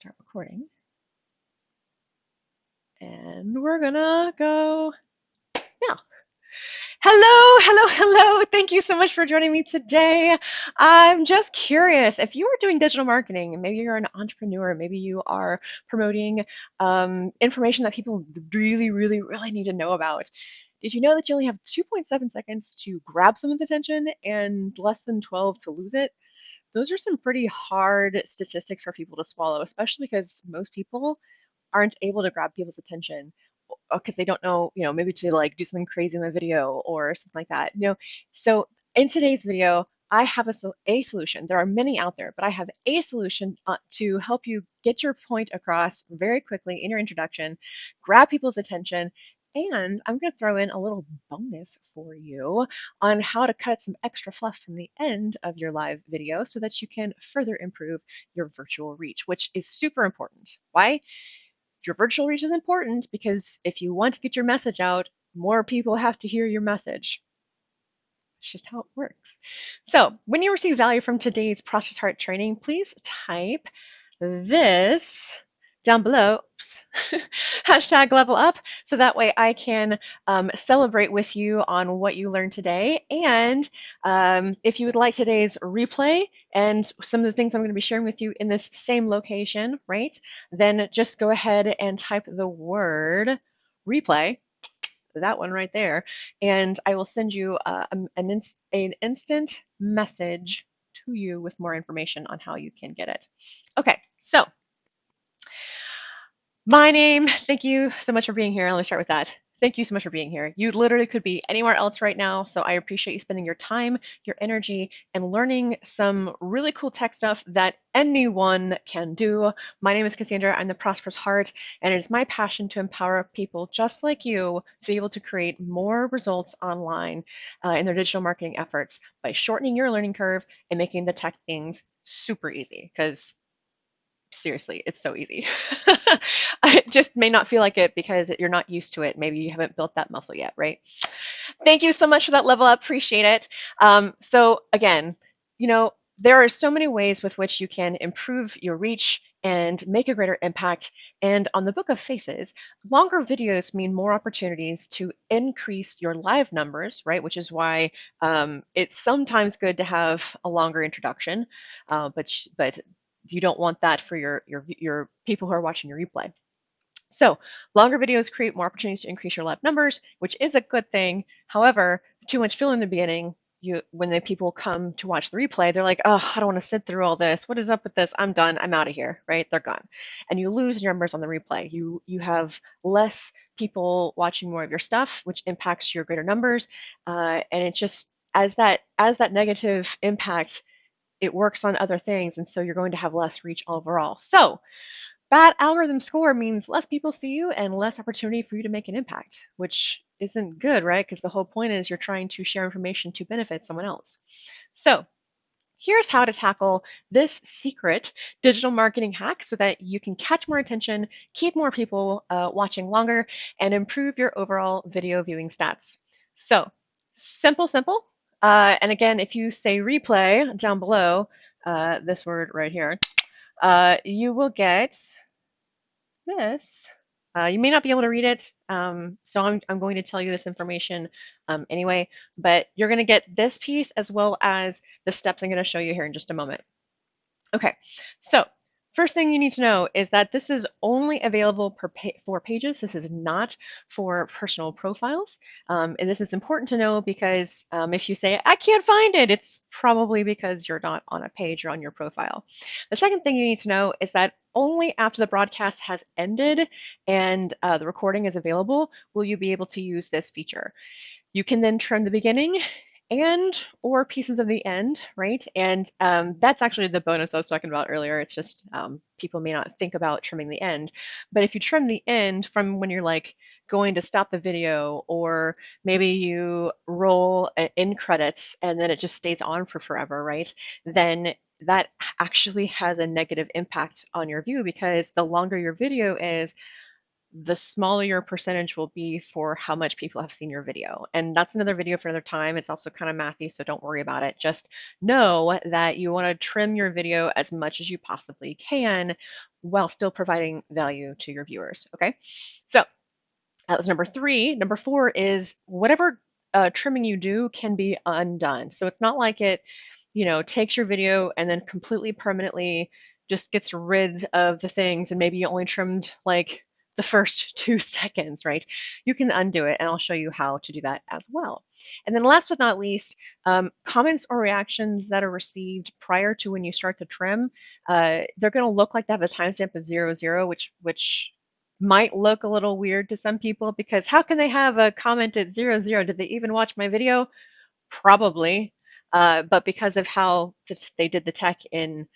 start recording. And we're gonna go now. Hello, hello, hello. Thank you so much for joining me today. I'm just curious if you are doing digital marketing, maybe you're an entrepreneur, maybe you are promoting information that people really, really, really need to know about. Did you know that you only have 2.7 seconds to grab someone's attention and less than 12 to lose it? Those are some pretty hard statistics for people to swallow, especially because most people aren't able to grab people's attention because they don't know, maybe to like do something crazy in the video or something like that. So in today's video, I have a solution. There are many out there, but I have a solution to help you get your point across very quickly in your introduction, grab people's attention, and I'm going to throw in a little bonus for you on how to cut some extra fluff from the end of your live video so that you can further improve your virtual reach, which is super important. Why? Your virtual reach is important because if you want to get your message out, more people have to hear your message. It's just how it works. So when you receive value from today's Prosperous Heart training, please type this down below, hashtag level up, so that way I can celebrate with you on what you learned today. And if you would like today's replay and some of the things I'm going to be sharing with you in this same location, right, then just go ahead and type the word replay, that one right there, and I will send you an instant message to you with more information on how you can get it. Okay, so my name, thank you so much for being here. Let me start with that. Thank you so much for being here. You literally could be anywhere else right now, so I appreciate you spending your time, your energy, and learning some really cool tech stuff that anyone can do. My name is Cassandra. I'm the Prosperous Heart, and it is my passion to empower people just like you to be able to create more results online in their digital marketing efforts by shortening your learning curve and making the tech things super easy, because seriously, it's so easy. It just may not feel like it because you're not used to it. Maybe you haven't built that muscle yet, right? Thank you so much for that level up. Appreciate it. So again, there are so many ways with which you can improve your reach and make a greater impact. And on the Book of Faces, longer videos mean more opportunities to increase your live numbers, right? Which is why it's sometimes good to have a longer introduction, but you don't want that for your people who are watching your replay. So longer videos create more opportunities to increase your live numbers, which is a good thing. However, too much fill in the beginning, when the people come to watch the replay, they're like, oh, I don't want to sit through all this. What is up with this? I'm done. I'm out of here, right? They're gone. And you lose your numbers on the replay. You have less people watching more of your stuff, which impacts your greater numbers. And it just, as that negative impact, it works on other things. And so you're going to have less reach overall. So bad algorithm score means less people see you and less opportunity for you to make an impact, which isn't good, right? Because the whole point is you're trying to share information to benefit someone else. So here's how to tackle this secret digital marketing hack so that you can catch more attention, keep more people watching longer, and improve your overall video viewing stats. So simple, simple. And again, if you say replay down below, this word right here, you will get this. You may not be able to read it, so I'm going to tell you this information anyway, but you're going to get this piece as well as the steps I'm going to show you here in just a moment. Okay, so first thing you need to know is that this is only available for pages. This is not for personal profiles. And this is important to know because if you say, I can't find it, it's probably because you're not on a page or on your profile. The second thing you need to know is that only after the broadcast has ended and the recording is available will you be able to use this feature. You can then trim the beginning and or pieces of the end, right? And that's actually the bonus I was talking about earlier. It's just people may not think about trimming the end, but if you trim the end from when you're like going to stop the video, or maybe you roll in credits and then it just stays on for forever, right? Then that actually has a negative impact on your view, because the longer your video is, the smaller your percentage will be for how much people have seen your video. And that's another video for another time. It's also kind of mathy, so don't worry about it. Just know that you want to trim your video as much as you possibly can, while still providing value to your viewers. Okay, so that was number three. Number four is whatever trimming you do can be undone. So it's not like it, takes your video and then completely permanently just gets rid of the things and maybe you only trimmed like the first 2 seconds, right? You can undo it, and I'll show you how to do that as well. And then last but not least, comments or reactions that are received prior to when you start to trim, they're going to look like they have a timestamp of 00, which might look a little weird to some people because how can they have a comment at 00? Did they even watch my video? Probably. But because of how they did the tech in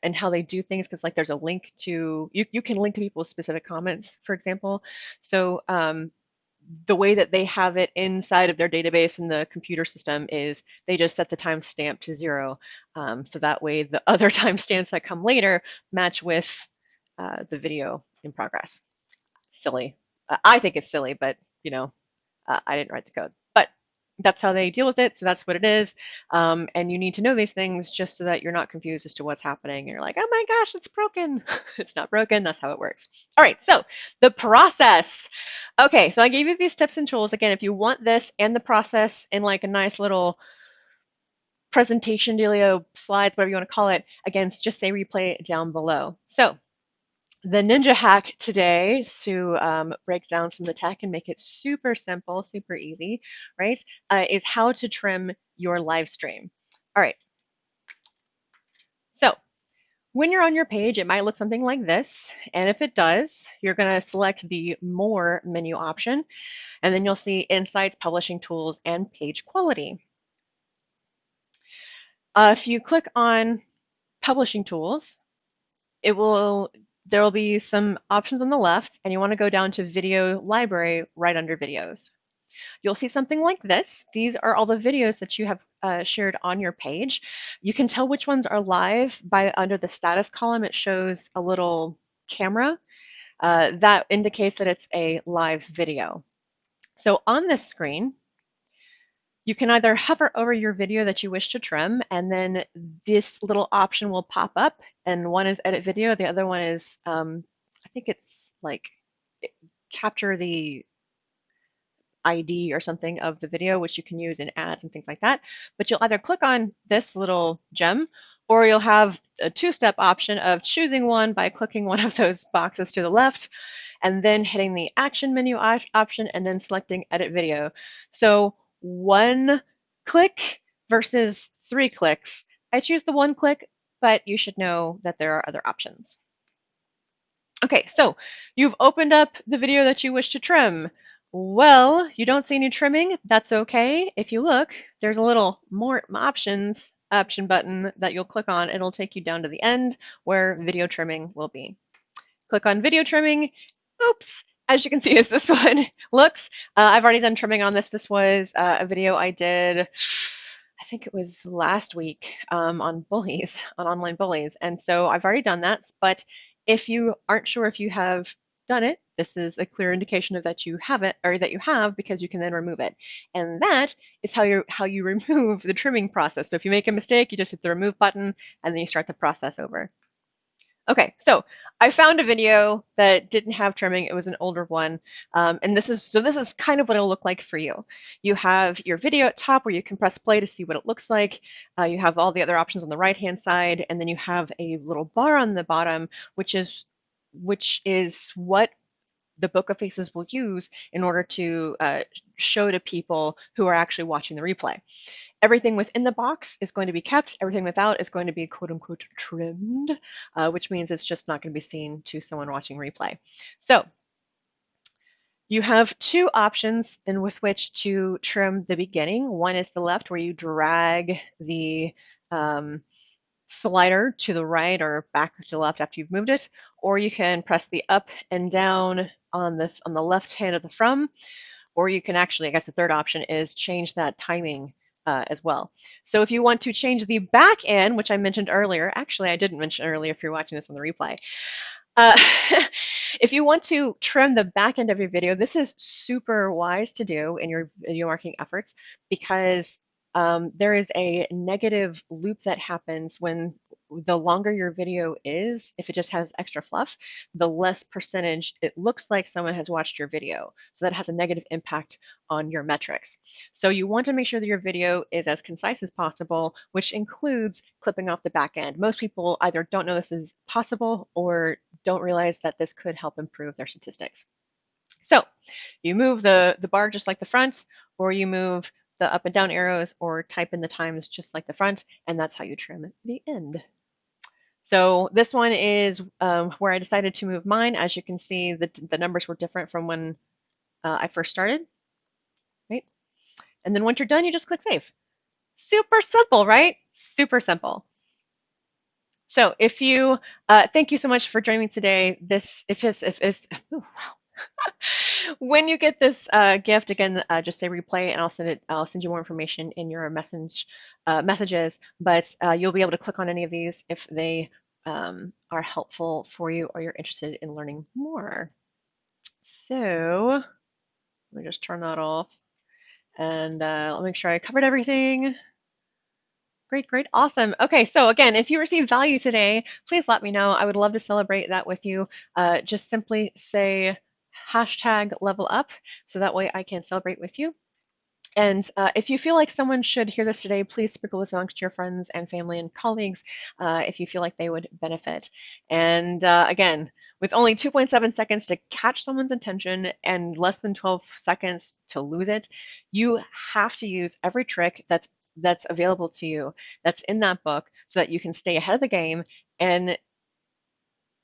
and how they do things, because like there's a link to you can link to people's specific comments, for example. So the way that they have it inside of their database in the computer system is they just set the timestamp to 0. So that way the other timestamps that come later match with the video in progress. Silly. I think it's silly, but I didn't write the code. But that's how they deal with it. So that's what it is. And you need to know these things just so that you're not confused as to what's happening. You're like, oh my gosh, it's broken. It's not broken. That's how it works. All right. So the process. Okay. So I gave you these tips and tools. Again, if you want this and the process in like a nice little presentation dealio, slides, whatever you want to call it, again, just say replay down below. So the ninja hack today to break down some of the tech and make it super simple, super easy, right, is how to trim your live stream. All right. So when you're on your page, it might look something like this. And if it does, you're going to select the More menu option, and then you'll see Insights, Publishing Tools, and Page Quality. If you click on Publishing Tools, there will be some options on the left, and you want to go down to Video Library right under Videos. You'll see something like this. These are all the videos that you have shared on your page. You can tell which ones are live by under the status column. It shows a little camera that indicates that it's a live video. So on this screen, you can either hover over your video that you wish to trim, and then this little option will pop up, and one is edit video, the other one is, I think it's like capture the ID or something of the video, which you can use in ads and things like that. But you'll either click on this little gem, or you'll have a two-step option of choosing one by clicking one of those boxes to the left, and then hitting the action menu option, and then selecting edit video. So 1 click versus 3 clicks. I choose the 1 click, but you should know that there are other options. Okay, so you've opened up the video that you wish to trim. Well, you don't see any trimming. That's okay. If you look, there's a little more options option button that you'll click on. It'll take you down to the end where video trimming will be. Click on video trimming. Oops, as you can see as this one looks, I've already done trimming on this. This was a video I did, I think it was last week, on bullies, on online bullies. And so I've already done that. But if you aren't sure if you have done it, this is a clear indication of that you haven't, or that you have, because you can then remove it. And that is how you remove the trimming process. So if you make a mistake, you just hit the remove button and then you start the process over. Okay, so I found a video that didn't have trimming. It was an older one, and this is kind of what it'll look like for you. You have your video at top where you can press play to see what it looks like. You have all the other options on the right-hand side, and then you have a little bar on the bottom, which is what the Book of Faces will use in order to show to people who are actually watching the replay. Everything within the box is going to be kept. Everything without is going to be quote unquote trimmed, which means it's just not going to be seen to someone watching replay. So you have two options in with which to trim the beginning. One is the left, where you drag the slider to the right or back to the left after you've moved it, or you can press the up and down on the left hand of the from, or you can actually, I guess the third option is change that timing as well. So if you want to change the back end, which I mentioned earlier, actually I didn't mention earlier if you're watching this on the replay, if you want to trim the back end of your video, this is super wise to do in your video marketing efforts, because there is a negative loop that happens when the longer your video is, if it just has extra fluff, the less percentage it looks like someone has watched your video. So that has a negative impact on your metrics. So you want to make sure that your video is as concise as possible, which includes clipping off the back end. Most people either don't know this is possible or don't realize that this could help improve their statistics. So you move the bar just like the front, or you move the up and down arrows, or type in the times just like the front, and that's how you trim the end. So this one is where I decided to move mine. As you can see, the numbers were different from when I first started, right? And then once you're done, you just click save. Super simple, right? Super simple. So if you, thank you so much for joining me today. This, if oh, wow. When you get this gift, again, just say replay, and I'll send it. I'll send you more information in your messages. But you'll be able to click on any of these if they are helpful for you or you're interested in learning more. So let me just turn that off, and I'll make sure I covered everything. Great, great, awesome. Okay, so again, if you received value today, please let me know. I would love to celebrate that with you. Just simply say hashtag level up so that way I can celebrate with you. And if you feel like someone should hear this today, please sprinkle this amongst your friends and family and colleagues if you feel like they would benefit. And again, with only 2.7 seconds to catch someone's attention and less than 12 seconds to lose it, you have to use every trick that's available to you, that's in that book, so that you can stay ahead of the game and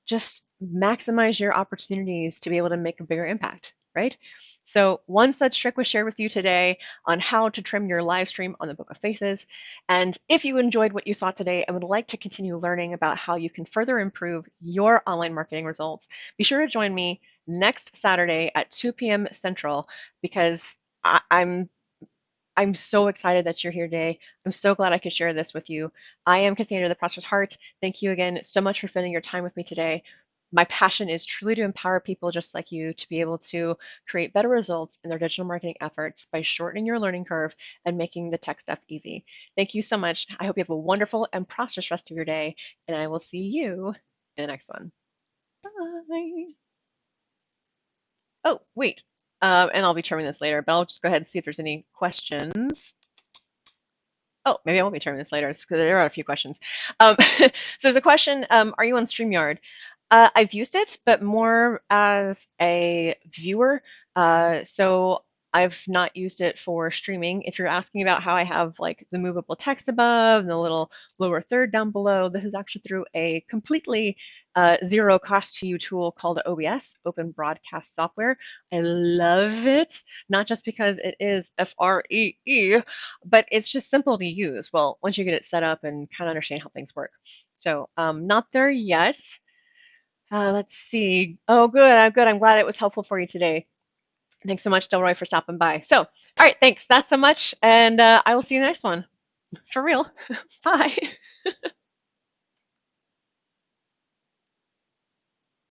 just maximize your opportunities to be able to make a bigger impact, right? So one such trick was shared with you today on how to trim your live stream on the Book of Faces. And if you enjoyed what you saw today and would like to continue learning about how you can further improve your online marketing results, be sure to join me next Saturday at 2 p.m. Central, because I'm so excited that you're here today. I'm so glad I could share this with you. I am Cassandra, the Prosperous Heart. Thank you again so much for spending your time with me today. My passion is truly to empower people just like you to be able to create better results in their digital marketing efforts by shortening your learning curve and making the tech stuff easy. Thank you so much. I hope you have a wonderful and prosperous rest of your day, and I will see you in the next one. Bye. Oh, wait. And I'll be trimming this later, but I'll just go ahead and see if there's any questions. Oh, maybe I won't be trimming this later. It's because there are a few questions. So there's a question, are you on StreamYard? I've used it, but more as a viewer. So I've not used it for streaming. If you're asking about how I have like the movable text above and the little lower third down below, this is actually through a completely zero cost to you tool called OBS, Open Broadcast Software. I love it, not just because it is FREE, but it's just simple to use. Well, once you get it set up and kind of understand how things work. So not there yet. Let's see. Oh, good. I'm good. I'm glad it was helpful for you today. Thanks so much, Delroy, for stopping by. So, all right, thanks. That's so much. And I will see you in the next one. For real. Bye.